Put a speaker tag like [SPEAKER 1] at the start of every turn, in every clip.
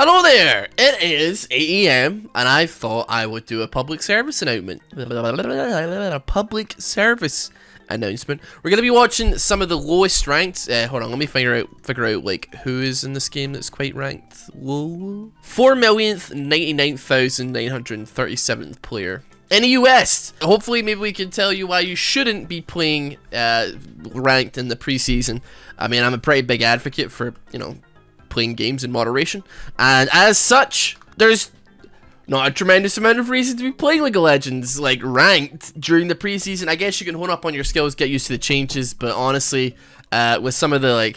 [SPEAKER 1] Hello there! It is 8 AM and I thought I would do a public service announcement. A public service announcement. We're gonna be watching some of the lowest ranked. Hold on, let me figure out like who is in this game that's quite ranked low. 4,099,937th player in the US. Hopefully, maybe we can tell you why you shouldn't be playing ranked in the preseason. I mean, I'm a pretty big advocate for, you know, playing games in moderation, and as such, there's not a tremendous amount of reason to be playing League of Legends like ranked during the preseason. I guess you can hone up on your skills, get used to the changes, but honestly, with some of the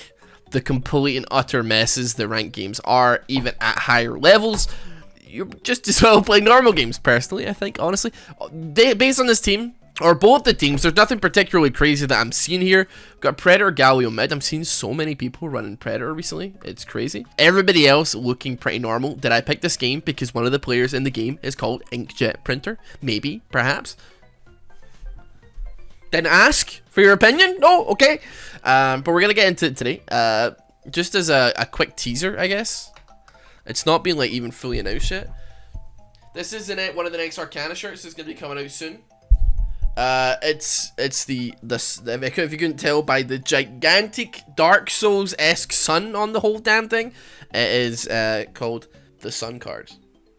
[SPEAKER 1] the complete and utter messes the ranked games are, even at higher levels, you're just as well playing normal games. Personally, I think, honestly, based on this team, or both the teams, there's nothing particularly crazy that I'm seeing here. We've got Predator, Galio mid. I'm seeing so many people running Predator recently. It's crazy. Everybody else looking pretty normal. Did I pick this game because one of the players in the game is called Inkjet Printer? Maybe, perhaps. Didn't ask for your opinion? No? Okay. But we're going to get into it today. Just as a quick teaser, I guess. It's not been like even fully announced yet. This is one of the next Arcana shirts. It's going to be coming out soon. It's if you couldn't tell by the gigantic Dark Souls-esque sun on the whole damn thing, it is called the Sun card.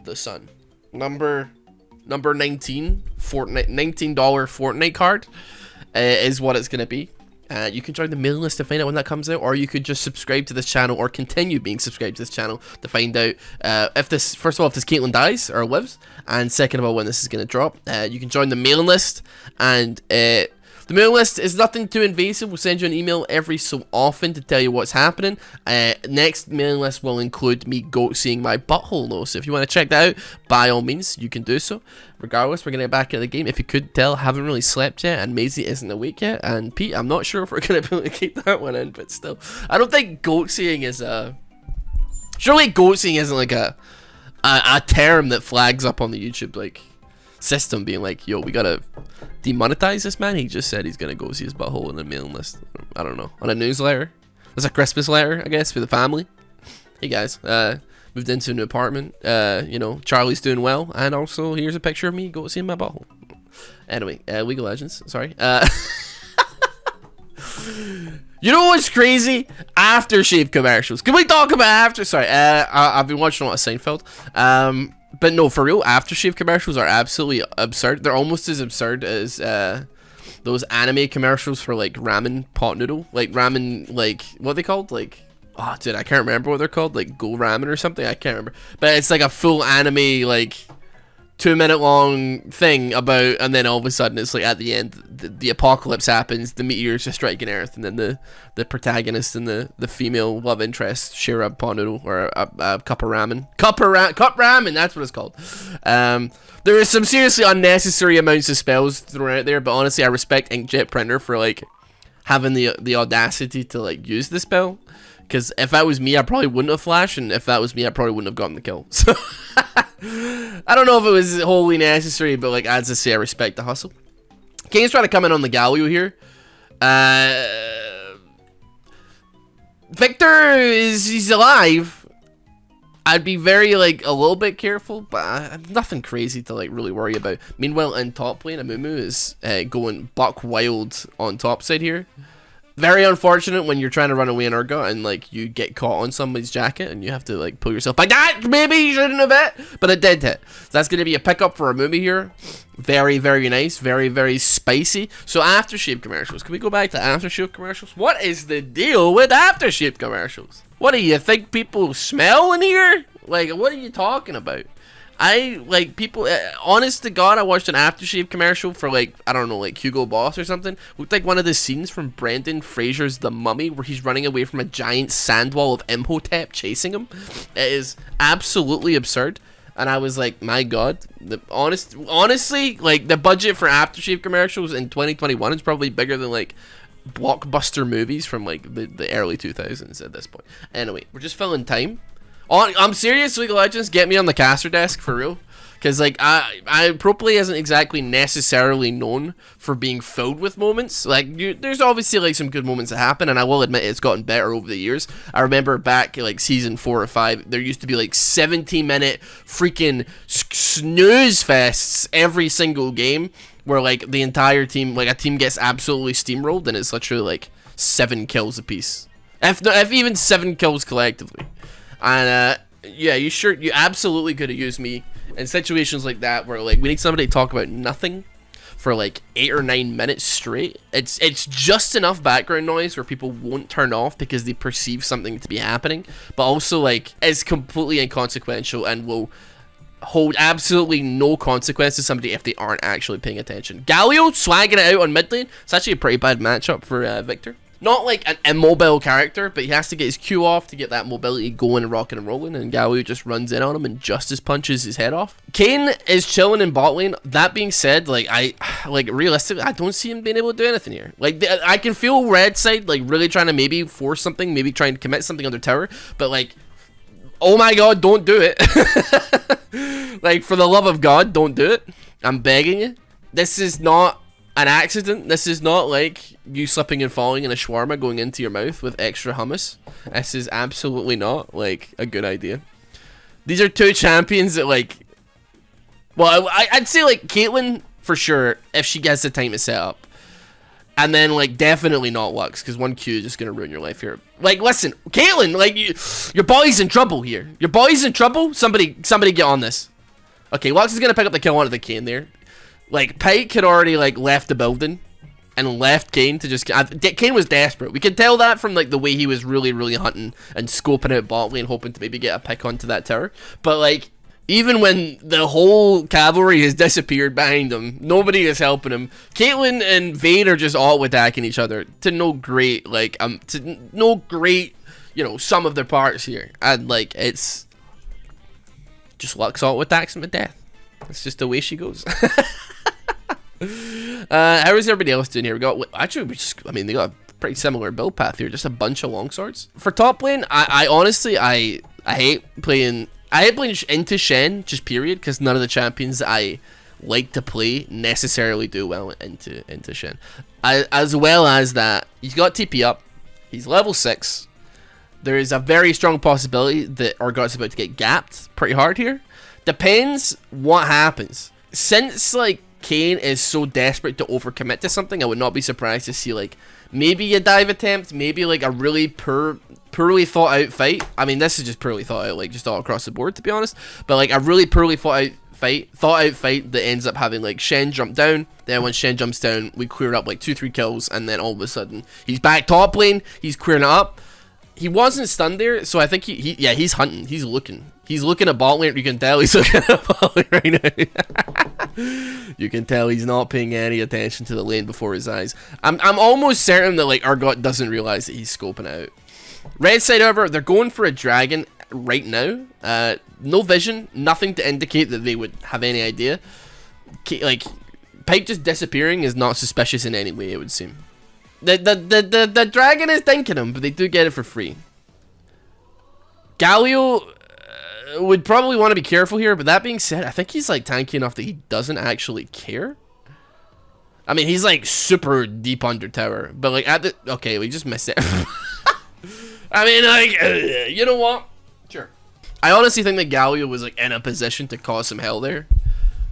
[SPEAKER 1] The Sun. Number 19, $19 Fortnite card is what it's gonna be. You can join the mailing list to find out when that comes out, or you could just subscribe to this channel or continue being subscribed to this channel to find out if this, first of all, if this Caitlyn dies or lives, and second of all, when this is going to drop. You can join the mailing list, and the mailing list is nothing too invasive. We'll send you an email every so often to tell you what's happening. Next mailing list will include me seeing my butthole though, so if you want to check that out, by all means, you can do so. Regardless, we're going to get back into the game. If you could tell, I haven't really slept yet, and Maisie isn't awake yet, and Pete, I'm not sure if we're going to be able to keep that one in, but still. I don't think goat seeing is surely goat seeing isn't like a term that flags up on the YouTube, like, system being like, yo, we gotta demonetize this man. He just said he's gonna go see his butthole in the mailing list. I don't know. On a newsletter. It's a Christmas letter, I guess, for the family. Hey guys, moved into a new apartment. You know, Charlie's doing well, and also here's a picture of me go seeing my butthole. Anyway, League of Legends, sorry. You know what's crazy? Aftershave commercials. Can we talk about Sorry, I've been watching a lot of Seinfeld. But no, for real, aftershave commercials are absolutely absurd. They're almost as absurd as those anime commercials for like ramen pot noodle, like ramen, like what are they called? Like, oh dude, I can't remember what they're called. Like Go Ramen or something. I can't remember. But it's like a full anime, like 2-minute long thing about, and then all of a sudden it's like at the end the apocalypse happens, the meteors are striking Earth, and then the protagonist and the female love interest share a pot noodle or a cup of ramen. Cup ramen, that's what it's called. There is some seriously unnecessary amounts of spells thrown out there, but honestly I respect Inkjet Printer for like having the audacity to like use the spell. Because if that was me, I probably wouldn't have flashed, and if that was me, I probably wouldn't have gotten the kill. So, I don't know if it was wholly necessary, but like, as I say, I respect the hustle. Kane's trying to come in on the Galio here. Victor he's alive. I'd be very, like, a little bit careful, but nothing crazy to, like, really worry about. Meanwhile, in top lane, Amumu is going buck wild on top side here. Very unfortunate when you're trying to run away in Urgot and like you get caught on somebody's jacket and you have to like pull yourself back. That maybe you shouldn't have hit, but it did hit. So that's going to be a pickup for a movie here. Very, very nice. Very, very spicy. So aftershave commercials. Can we go back to aftershave commercials? What is the deal with aftershave commercials? What do you think people smell in here? Like, what are you talking about? People, honest to God, I watched an aftershave commercial for, like, I don't know, like, Hugo Boss or something. Looked like one of the scenes from Brendan Fraser's The Mummy, where he's running away from a giant sand wall of Imhotep chasing him. It is absolutely absurd. And I was like, my God, honestly, like, the budget for aftershave commercials in 2021 is probably bigger than, like, blockbuster movies from, like, the early 2000s at this point. Anyway, we're just filling time. I'm serious, League of Legends, get me on the caster desk, for real. Because, like, I Pro Play isn't exactly necessarily known for being filled with moments. Like, there's obviously, like, some good moments that happen, and I will admit it's gotten better over the years. I remember back, like, season 4 or 5, there used to be, like, 17-minute freaking snooze fests every single game, where, like, the entire team, like, a team gets absolutely steamrolled, and it's literally, like, 7 kills apiece. If even 7 kills collectively. And, yeah, you absolutely could have used me in situations like that where, like, we need somebody to talk about nothing for, like, 8 or 9 minutes straight. It's just enough background noise where people won't turn off because they perceive something to be happening, but also, like, it's completely inconsequential and will hold absolutely no consequence to somebody if they aren't actually paying attention. Galio swagging it out on mid lane. It's actually a pretty bad matchup for Victor. Not like an immobile character, but he has to get his Q off to get that mobility going and rocking and rolling, and Galio just runs in on him and Justice punches his head off. Kayn is chilling in bot lane. That being said, like, realistically, I don't see him being able to do anything here. Like, I can feel red side, like, really trying to maybe force something, maybe trying to commit something on their tower, but, like, oh my god, don't do it. Like, for the love of God, don't do it. I'm begging you. This is not an accident. This is not like you slipping and falling in a shawarma going into your mouth with extra hummus. This is absolutely not, like, a good idea. These are two champions that, like, well, I'd say, like, Caitlyn for sure if she gets the time to set up, and then, like, definitely not Lux, because 1Q is just gonna ruin your life here. Like, listen, Caitlyn, like, your boy's in trouble here. Your boy's in trouble. Somebody get on this. Okay, Lux is gonna pick up the kill onto the Kayn there. Like, Pyke had already, like, left the building and left Kayn to just... Kayn was desperate. We could tell that from, like, the way he was really, really hunting and scoping out bot lane, hoping to maybe get a pick onto that tower. But, like, even when the whole cavalry has disappeared behind him, nobody is helping him. Caitlyn and Vayne are just all attacking each other to no great, like, you know, sum of their parts here. And, like, it's just Lux all attacks him to death. It's just the way she goes. How is everybody else doing here? We got, actually, I mean, they got a pretty similar build path here. Just a bunch of longswords. For top lane, I honestly, I hate playing into Shen, just period, because none of the champions that I like to play necessarily do well into Shen. As well as that, he's got TP up. He's level 6. There is a very strong possibility that Urgot's about to get gapped pretty hard here. Depends what happens. Since, like, Kayn is so desperate to overcommit to something, I would not be surprised to see, like, maybe a dive attempt, maybe, like, a really poorly thought out fight. I mean, this is just poorly thought out, like, just all across the board, to be honest. But, like, a really poorly thought out fight that ends up having, like, Shen jump down. Then when Shen jumps down, we clear up, like, 2-3 kills, and then all of a sudden, he's back top lane, he's clearing it up. He wasn't stunned there, so I think he's hunting, he's looking. He's looking at bot lane. You can tell he's looking at bot lane right now. You can tell he's not paying any attention to the lane before his eyes. I'm almost certain that, like, Urgot doesn't realize that he's scoping out. Red side, however, they're going for a dragon right now. No vision, nothing to indicate that they would have any idea. Like, Pyke just disappearing is not suspicious in any way, it would seem. The dragon is thanking him, but they do get it for free. Galio would probably want to be careful here, but that being said, I think he's, like, tanky enough that he doesn't actually care. I mean, he's, like, super deep under tower, but, like, okay, we just missed it. I mean, like, you know what? Sure. I honestly think that Galio was, like, in a position to cause some hell there.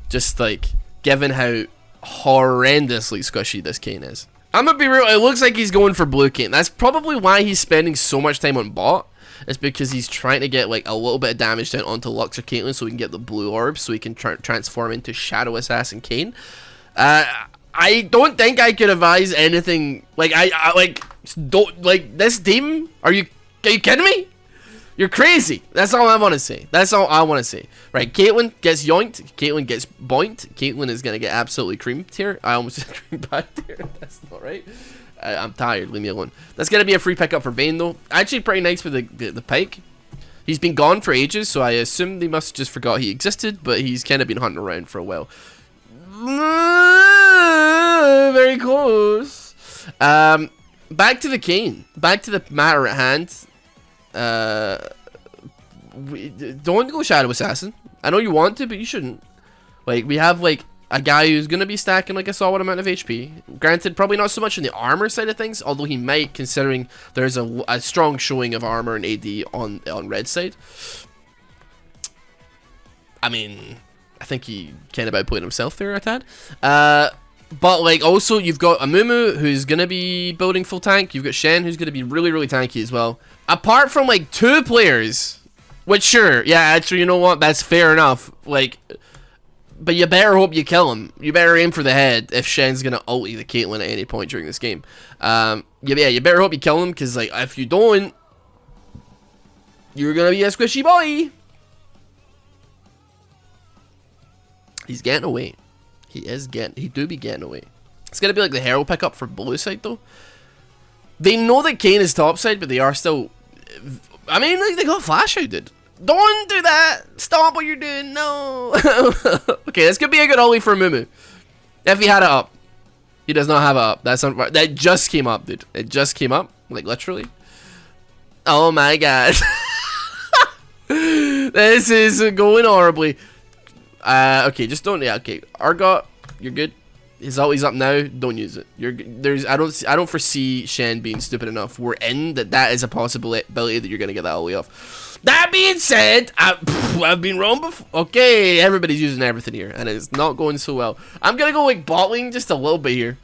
[SPEAKER 1] Just, like, given how horrendously squishy this Kayn is. I'm gonna be real, it looks like he's going for blue Kayn. That's probably why he's spending so much time on bot. It's because he's trying to get, like, a little bit of damage down onto Lux or Caitlyn so we can get the blue orb so he can transform into Shadow Assassin Kayn. I don't think I could advise anything, like, this team, are you kidding me? You're crazy. That's all I want to say. That's all I want to say. Right, Caitlyn gets yoinked. Caitlyn gets boinked. Caitlyn is going to get absolutely creamed here. I almost said creamed back here. That's not right. I'm tired. Leave me alone. That's going to be a free pickup for Vayne, though. Actually, pretty nice for the Pyke. He's been gone for ages, so I assume they must have just forgot he existed, but he's kind of been hunting around for a while. Very close. Back to the Kayn. Back to the matter at hand. Don't go Shadow Assassin. I know you want to, but you shouldn't. Like, we have, like, a guy who's going to be stacking, like, a solid amount of HP. Granted, probably not so much in the armor side of things, although he might, considering there's a strong showing of armor and AD on red side. I mean, I think he kind of outplayed himself there a tad. But, like, also, you've got Amumu, who's going to be building full tank. You've got Shen, who's going to be really, really tanky as well. Apart from, like, 2 players, which, sure, yeah, actually, you know what? That's fair enough. Like, but you better hope you kill him. You better aim for the head if Shen's going to ulti the Caitlyn at any point during this game. Yeah, you better hope you kill him, because, like, if you don't, you're going to be a squishy boy. He's getting away. He do be getting away. It's gonna be like the hero pickup for blue side though. They know that Kayn is top side, but they are still. I mean, like, they got flash out, dude. Don't do that. Stop what you're doing. No. Okay, this could be a good ollie for Mumu. If he had it up, he does not have it up. That just came up, dude. It just came up, like literally. Oh my god. This is going horribly. Okay, just don't. Yeah, okay. Argot, you're good. His ulti's up now. Don't use it. I don't foresee Shen being stupid enough. We're in that is a possibility that you're gonna get that ulti off. That being said, I've been wrong before. Okay, everybody's using everything here, and it's not going so well. I'm gonna go like bot lane just a little bit here.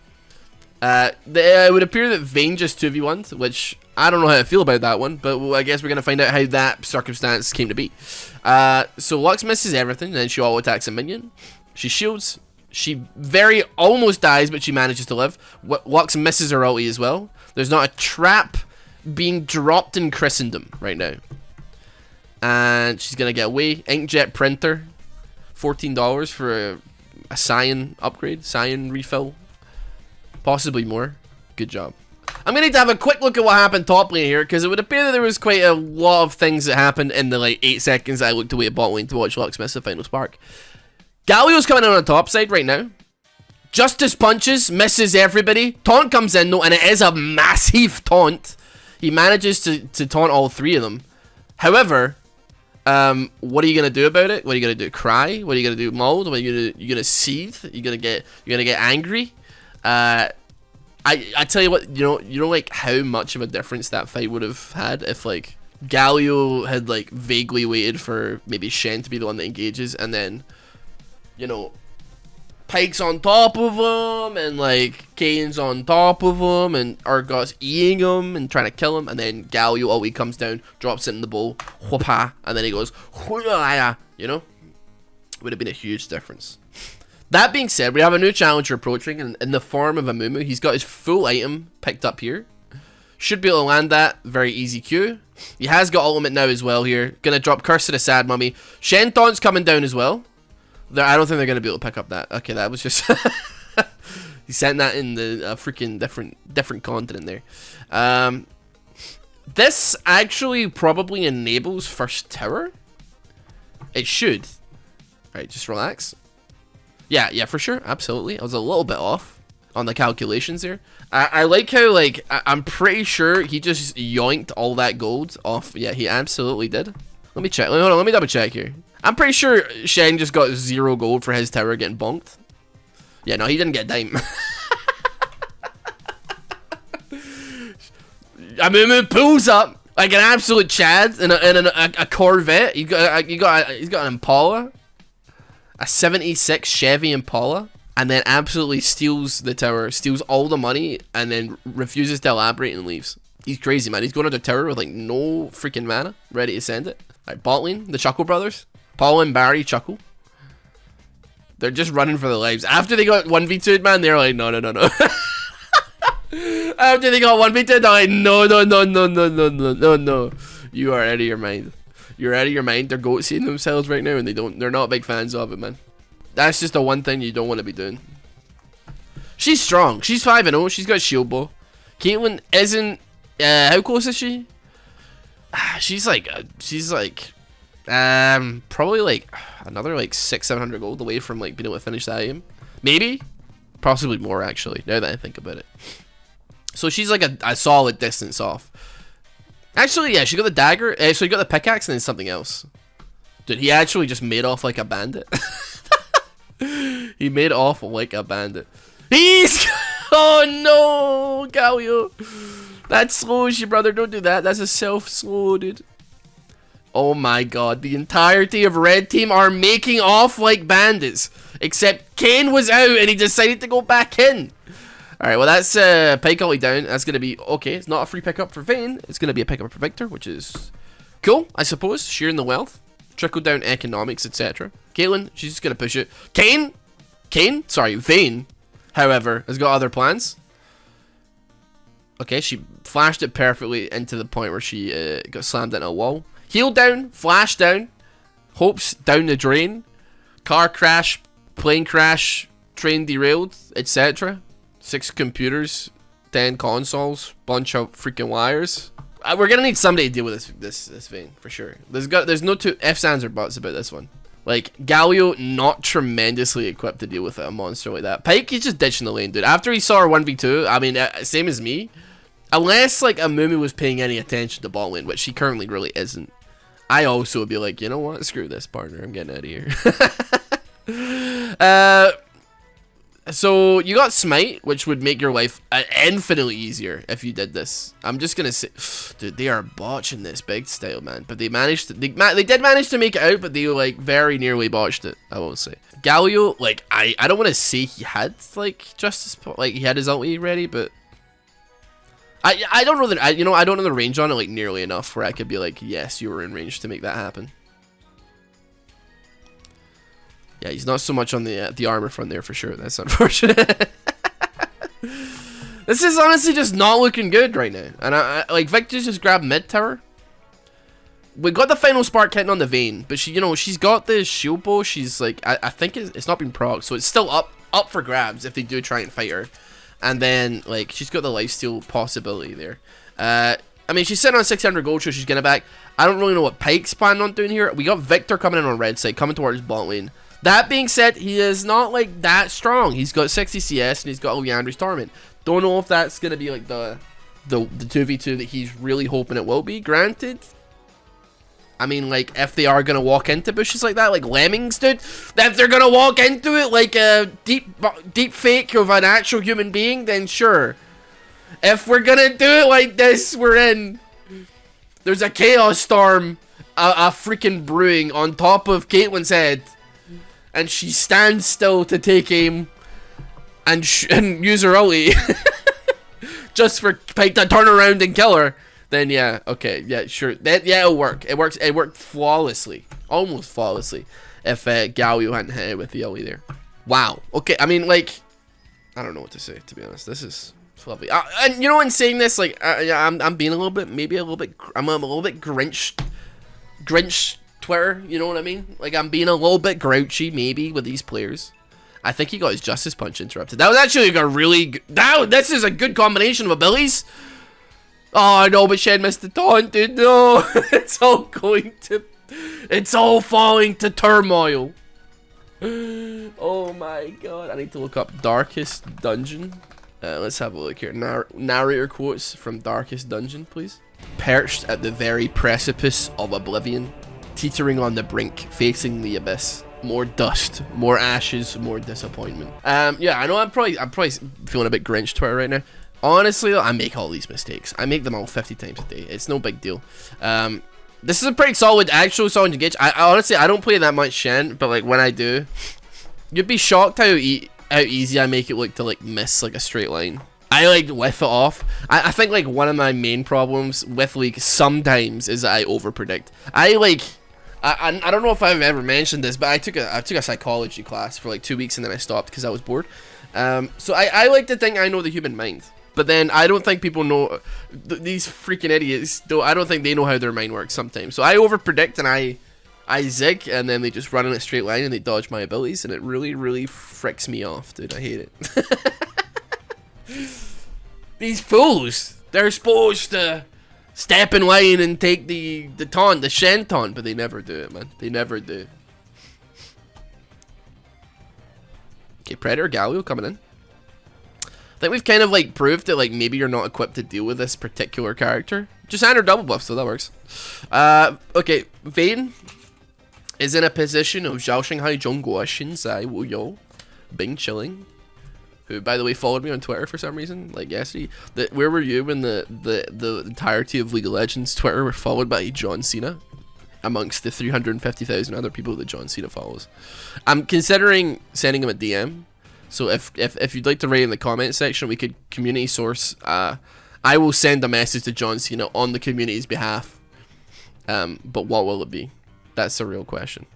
[SPEAKER 1] It would appear that Vayne just 2v1'd, which I don't know how I feel about that one, but I guess we're gonna find out how that circumstance came to be. So Lux misses everything, and then she auto attacks a minion. She shields. She very almost dies, but she manages to live. Lux misses her ulti as well. There's not a trap being dropped in Christendom right now. And she's gonna get away. Inkjet printer, $14 for a Scion upgrade, Scion refill. Possibly more. Good job. I'm going to need to have a quick look at what happened top lane here, because it would appear that there was quite a lot of things that happened in the like 8 seconds that I looked away at bot lane to watch Lux miss the final spark. Galio's coming in on the top side right now. Justice punches, misses everybody. Taunt comes in though, and it is a massive taunt. He manages to taunt all 3 of them. However, what are you gonna do about it? What are you gonna do? Cry? What are you gonna do? Mold? What are you gonna seethe? You're gonna get angry? I tell you what, you know like how much of a difference that fight would have had if like Galio had like vaguely waited for maybe Shen to be the one that engages, and then, you know, Pyke's on top of him, and like Kane's on top of him, and Argot's eating him and trying to kill him, and then Galio always comes down, drops it in the bowl, whoop-ha, and then he goes, you know? Would have been a huge difference. That being said, we have a new challenger approaching in the form of Amumu. He's got his full item picked up here. Should be able to land that. Very easy Q. He has got ultimate now as well here. Gonna drop Curse of the Sad Mummy. Shen Taunt's coming down as well. I don't think they're gonna be able to pick up that. Okay, that was just... he sent that in the freaking different continent there. This actually probably enables first tower. It should. Alright, just relax. Yeah, for sure, absolutely. I was a little bit off on the calculations here. I like how, like, I'm pretty sure he just yoinked all that gold off. Yeah, he absolutely did. Let me check. Hold on, let me double check here. I'm pretty sure Shen just got 0 gold for his tower getting bonked. Yeah, no, he didn't get a dime. Amumu pulls up like an absolute Chad in a Corvette. He's got an Impala. A 76 Chevy Impala, and then absolutely steals the tower, steals all the money, and then refuses to elaborate and leaves. He's crazy, man. He's going to the tower with like no freaking mana, ready to send it. Alright, bot lane, the Chuckle brothers. Paul and Barry Chuckle. They're just running for their lives. After they got 1v2'd, man, they're like, no. After they got 1v2'd, they're like, no. You are out of your mind. You're out of your mind. They're goat-seeing themselves right now, and they're not big fans of it, man. That's just the one thing you don't want to be doing. She's strong. She's 5-0. She's got shield bow. Caitlyn isn't. How close is she? She's like probably like another like 600-700 gold away from like being able to finish that aim. Maybe, possibly more actually. Now that I think about it. So she's like a solid distance off. Actually, yeah, she got the dagger. So he got the pickaxe and then something else. Dude, he actually just made off like a bandit. He made off like a bandit. He's... Oh no, Galio. That slows you, brother. Don't do that. That's a self-slow, dude. Oh my god. The entirety of Red Team are making off like bandits. Except Kane was out and he decided to go back in. Alright, well that's Pike all the way down. That's going to be... Okay, it's not a free pickup for Vayne. It's going to be a pickup for Victor, which is cool, I suppose. Sharing the wealth. Trickle down economics, etc. Caitlyn, she's just going to push it. Vayne, however, has got other plans. Okay, she flashed it perfectly into the point where she got slammed into a wall. Heal down, flash down, hopes down the drain, car crash, plane crash, train derailed, etc. 6 computers, 10 consoles, bunch of freaking wires. We're gonna need somebody to deal with this Vayne for sure. There's no two ifs, ands, or buts about this one. Like, Galio, not tremendously equipped to deal with a monster like that. Pike, he's just ditching the lane, dude. After he saw her 1v2, I mean, same as me. Unless, like, Amumi was paying any attention to bot lane, which he currently really isn't. I also would be like, you know what? Screw this, partner. I'm getting out of here. So, you got Smite, which would make your life infinitely easier if you did this. I'm just gonna say... Dude, they are botching this big style, man. But they managed to... They did manage to make it out, but they, like, very nearly botched it, I will say. Galio, like, I don't want to say he had, like, Justice... Like, he had his ulti ready, but... I don't know that... I don't know the range on it, like, nearly enough where I could be like, yes, you were in range to make that happen. Yeah, he's not so much on the armor front there for sure. That's unfortunate. This is honestly just not looking good right now. And I like Victor's just grabbed mid tower. We got the final spark hitting on the Vayne, but she, she's got the shield bow. She's like, I think it's not been proc, so it's still up for grabs if they do try and fight her. And then like she's got the lifesteal possibility there. I mean, she's sitting on 600 gold, so she's gonna back. I don't really know what Pike's planning on doing here. We got Victor coming in on red side, coming towards bot lane. That being said, he is not like that strong. He's got 60 CS and he's got Leandry's Torment. Don't know if that's gonna be like the 2v2 that he's really hoping it will be. Granted, I mean, like, if they are gonna walk into bushes like that, like lemmings, dude, if they're gonna walk into it like a deep fake of an actual human being, then sure. If we're gonna do it like this, we're in. There's a chaos storm, a freaking brewing on top of Caitlyn's head. And she stands still to take aim and use her ulti just for Pike to turn around and kill her. Then yeah, okay, yeah, sure. Yeah, it'll work. It worked flawlessly, almost flawlessly. If Galio hadn't hit it with the ulti there. Wow. Okay, I mean, like, I don't know what to say, to be honest. This is lovely. And in saying this, like, I'm being a little bit, I'm a little bit Grinch Twitter, you know what I mean? Like, I'm being a little bit grouchy, maybe, with these players. I think he got his Justice Punch interrupted. That was actually like a really good... This is a good combination of abilities. Oh, no, but Shen missed the taunt, dude. No, it's all falling to turmoil. Oh, my God. I need to look up Darkest Dungeon. Let's have a look here. Narrator quotes from Darkest Dungeon, please. Perched at the very precipice of oblivion, teetering on the brink, facing the abyss. More dust, more ashes, more disappointment. Yeah, I know I'm probably feeling a bit Grinch Twitter right now. Honestly, though, I make all these mistakes. I make them all 50 times a day. It's no big deal. This is a pretty solid engage. Honestly, I don't play that much Shen, but like when I do, you'd be shocked how easy I make it look to like miss like a straight line. I like whiff it off. I think like one of my main problems with League sometimes is that I overpredict. I don't know if I've ever mentioned this, but I took a psychology class for like 2 weeks and then I stopped because I was bored. So I like to think I know the human mind, but then I don't think people know these freaking idiots. I don't think they know how their mind works sometimes. So I overpredict and I zig, and then they just run in a straight line and they dodge my abilities, and it really, really fricks me off, dude. I hate it. These fools, they're supposed to step in line and take the taunt, the Shen taunt, but they never do it, man. They never do. Okay, Predator Galio coming in. I think we've kind of like proved that like maybe you're not equipped to deal with this particular character. Just enter double buff, so that works. Okay, Vayne is in a position of Zhao Shanghai Zhongguo Shinzai Wu Yo. Bing Chilling, who by the way followed me on Twitter for some reason, like yesterday. Where were you when the entirety of League of Legends Twitter were followed by John Cena, amongst the 350,000 other people that John Cena follows? I'm considering sending him a DM. So if you'd like to write in the comment section, we could community source. I will send a message to John Cena on the community's behalf. But what will it be? That's the real question.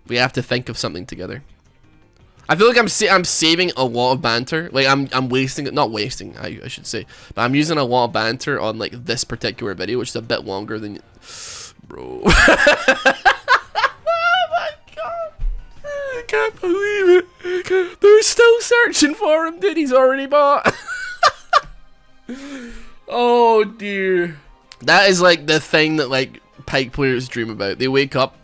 [SPEAKER 1] We have to think of something together. I feel like I'm saving a lot of banter. Like I'm wasting it, not wasting, I should say, but I'm using a lot of banter on like this particular video, which is a bit longer than, bro. I can't believe it. They're still searching for him, dude. He's already bought. Oh dear. That is like the thing that like Pike players dream about. They wake up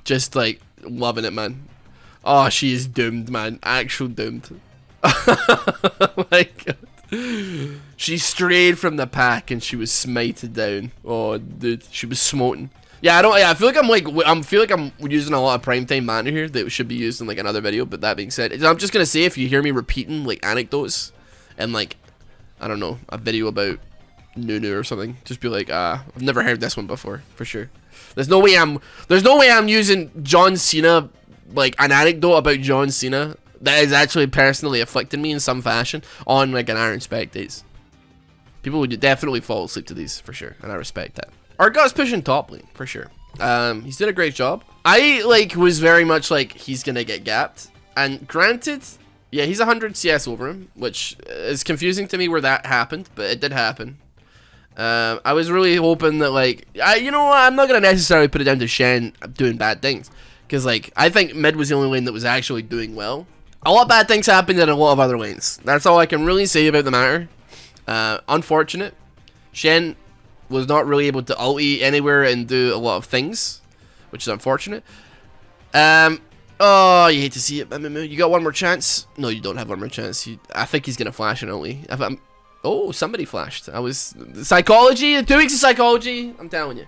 [SPEAKER 1] just like loving it, man. Oh, she is doomed, man. Actual doomed. Oh my god. She strayed from the pack and she was smited down. Oh dude, she was smoten. Yeah, I feel like I'm using a lot of primetime mana here that should be used in like another video. But that being said, I'm just gonna say, if you hear me repeating like anecdotes and like, I don't know, a video about Nunu or something, just be like, I've never heard this one before, for sure. There's no way I'm using John Cena, like an anecdote about John Cena that is actually personally afflicting me in some fashion on like an Iron Spectates. People would definitely fall asleep to these for sure, and I respect that. Our guy's pushing top lane for sure. He's did a great job. I like was very much like he's gonna get gapped, and granted, yeah, he's 100 CS over him, which is confusing to me where that happened, but it did happen. I was really hoping that like, you know what, I'm not gonna necessarily put it down to Shen doing bad things, because like I think mid was the only lane that was actually doing well. A lot of bad things happened in a lot of other lanes. That's all I can really say about the matter. Unfortunate. Shen was not really able to ulti anywhere and do a lot of things, which is unfortunate. Oh, you hate to see it. You got one more chance. No, you don't have one more chance. I think he's gonna flash an ulti. Oh, somebody flashed. I was psychology. 2 weeks of psychology. I'm telling you.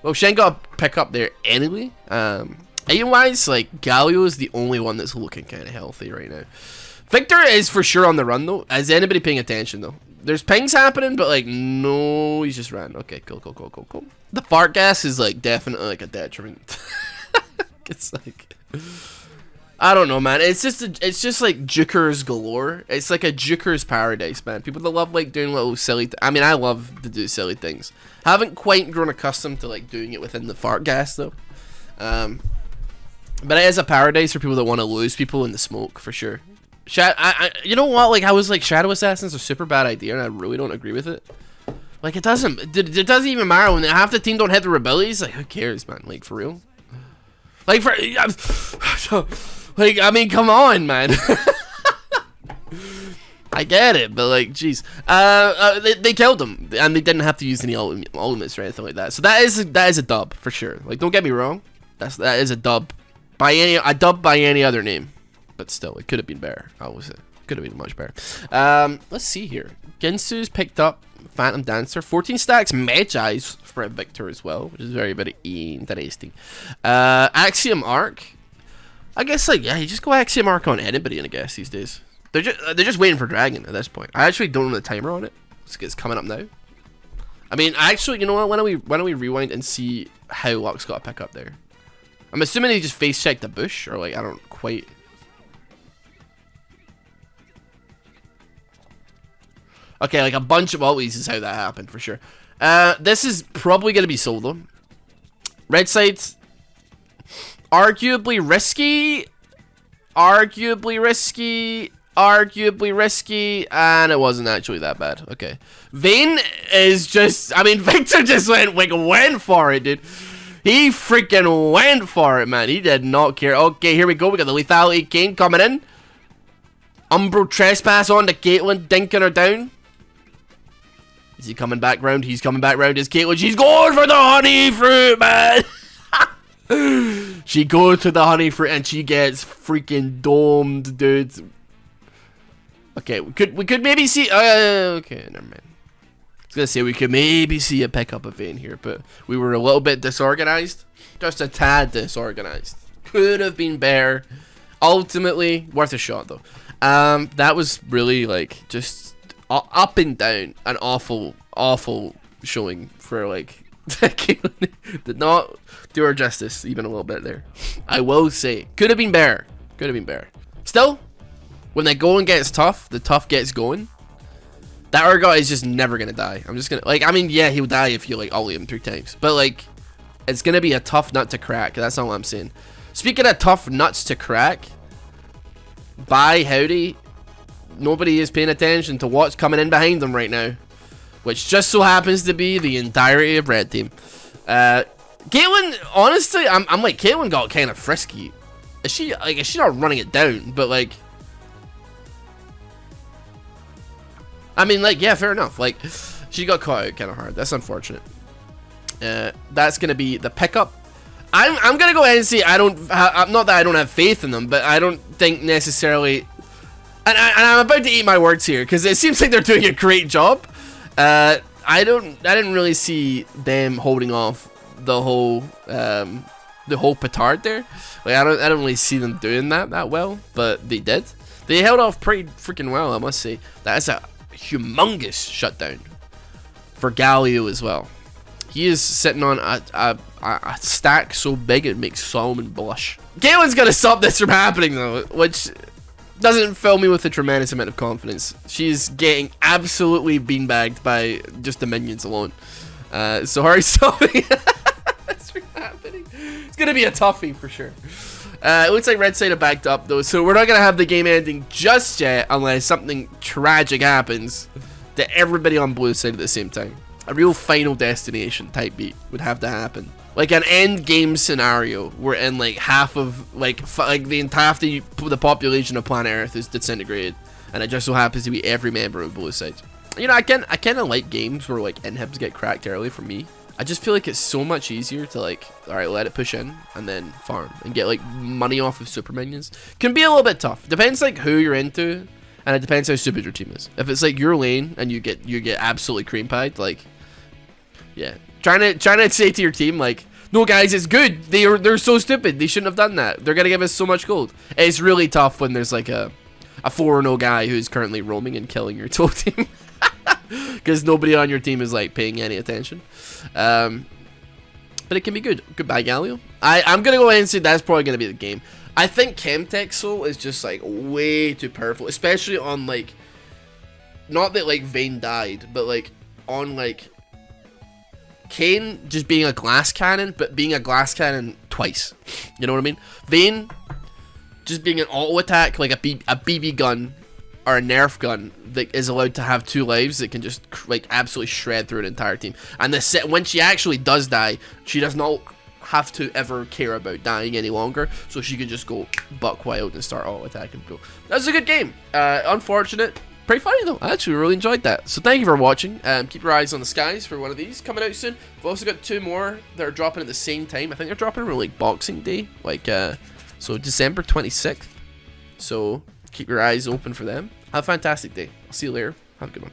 [SPEAKER 1] Well, Shen got a pick up there anyway. Item wise, like Galio is the only one that's looking kind of healthy right now. Victor is for sure on the run though. Is anybody paying attention though? There's pings happening, but like, no, he's just ran. Okay, cool. The fart gas is like definitely like a detriment. It's like, I don't know, man. It's just like jukers galore. It's like a juker's paradise, man. People that love like doing little silly. I mean, I love to do silly things. Haven't quite grown accustomed to like doing it within the fart gas though. But it is a paradise for people that want to lose people in the smoke for sure. You know what? Like I was like, Shadow Assassin's a super bad idea, and I really don't agree with it. Like it doesn't even matter when half the team don't hit their abilities. Like who cares, man? Like for real. Like like I mean, come on, man. I get it, but like, jeez. They killed him, and they didn't have to use any ultimates or anything like that. So that is a dub for sure. Like don't get me wrong, that is a dub by any other name. But still, it could have been better. I would say could have been much better. Let's see here. Ginsu's picked up Phantom Dancer, 14 stacks Magi's for a Victor as well, which is very interesting. Axiom Arc. I guess like, yeah, you just go Axiom Arc on anybody, I guess these days. They're just waiting for Dragon at this point. I actually don't know the timer on it. It's coming up now. I mean, actually, you know what? Why don't we rewind and see how Lux got a pick up there? I'm assuming he just face checked the bush, or like I don't quite. Okay, like a bunch of ultis is how that happened for sure. This is probably gonna be solo. Red side's arguably risky, and it wasn't actually that bad. Okay, Vayne is just, I mean, Victor just went for it, dude. He freaking went for it, man. He did not care. Okay, here we go. We got the lethality king coming in. Umbro trespass on to Caitlyn, dinking her down. Is he coming back round? He's coming back round. Is Caitlyn? She's going for the honey fruit, man. She goes to the honey fruit and she gets freaking domed, dude. Okay, we could maybe see. Okay, never mind. I was gonna say we could maybe see a pickup of Vayne here, but we were a little bit disorganized, just a tad disorganized. Could have been better. Ultimately, worth a shot though. That was really like just up and down, an awful showing for like Caitlyn. Did not do her justice even a little bit there. I will say, could have been better. Could have been better. Still, when the going gets tough, the tough gets going. That Urgot is just never gonna die. I'm just gonna like. I mean, yeah, he'll die if you like ollie him 3 times, but like, it's gonna be a tough nut to crack. That's not what I'm saying. Speaking of tough nuts to crack, by howdy, nobody is paying attention to what's coming in behind them right now, which just so happens to be the entirety of Red Team. Caitlyn, honestly, I'm like, Caitlyn got kind of frisky. Is she not running it down? But like, I mean, like, yeah, fair enough. Like, she got caught out kind of hard. That's unfortunate. That's gonna be the pickup. I'm gonna go ahead and say not that I don't have faith in them, but I don't think necessarily. And I'm about to eat my words here because it seems like they're doing a great job. I didn't really see them holding off the whole petard there. Like I don't really see them doing that well, but they did. They held off pretty freaking well, I must say. That's a humongous shutdown for Galio as well. He is sitting on a stack so big it makes Solomon blush. Caitlyn's gonna stop this from happening though, which doesn't fill me with a tremendous amount of confidence. She's getting absolutely beanbagged by just the minions alone. So hurry stopping. That's happening. It's gonna be a toughie for sure. It looks like red side are backed up though, so we're not gonna have the game ending just yet unless something tragic happens to everybody on blue side at the same time. A real Final Destination type beat would have to happen. Like an end game scenario wherein like half of like the population of planet Earth is disintegrated, and it just so happens to be every member of blue side. You know, I kind of like games where like inhibs get cracked early for me. I just feel like it's so much easier to like, alright, let it push in and then farm and get like money off of super minions. Can be a little bit tough. Depends like who you're into, and it depends how stupid your team is. If it's like your lane and you get absolutely cream pied, like, yeah, trying to say to your team like, no guys, it's good. They're so stupid. They shouldn't have done that. They're gonna give us so much gold. It's really tough when there's like a 4-0 guy who's currently roaming and killing your whole team. Because nobody on your team is like paying any attention. But it can be good. Goodbye, Galio. I'm gonna go ahead and say that's probably gonna be the game. I think Chemtech Soul is just like way too powerful, especially on like, not that like Vayne died, but like on like Kayn just being a glass cannon, but being a glass cannon twice. You know what I mean? Vayne just being an auto attack, like a BB gun or a nerf gun that is allowed to have 2 lives that can just like absolutely shred through an entire team. And when she actually does die, she does not have to ever care about dying any longer, so she can just go buck wild and start auto attacking people. That's a good game. Unfortunate. Pretty funny though. I actually really enjoyed that. So thank you for watching. Keep your eyes on the skies for one of these coming out soon. We've also got 2 more that are dropping at the same time. I think they're dropping around like Boxing Day, like so December 26th. So keep your eyes open for them. Have a fantastic day. I'll see you later. Have a good one.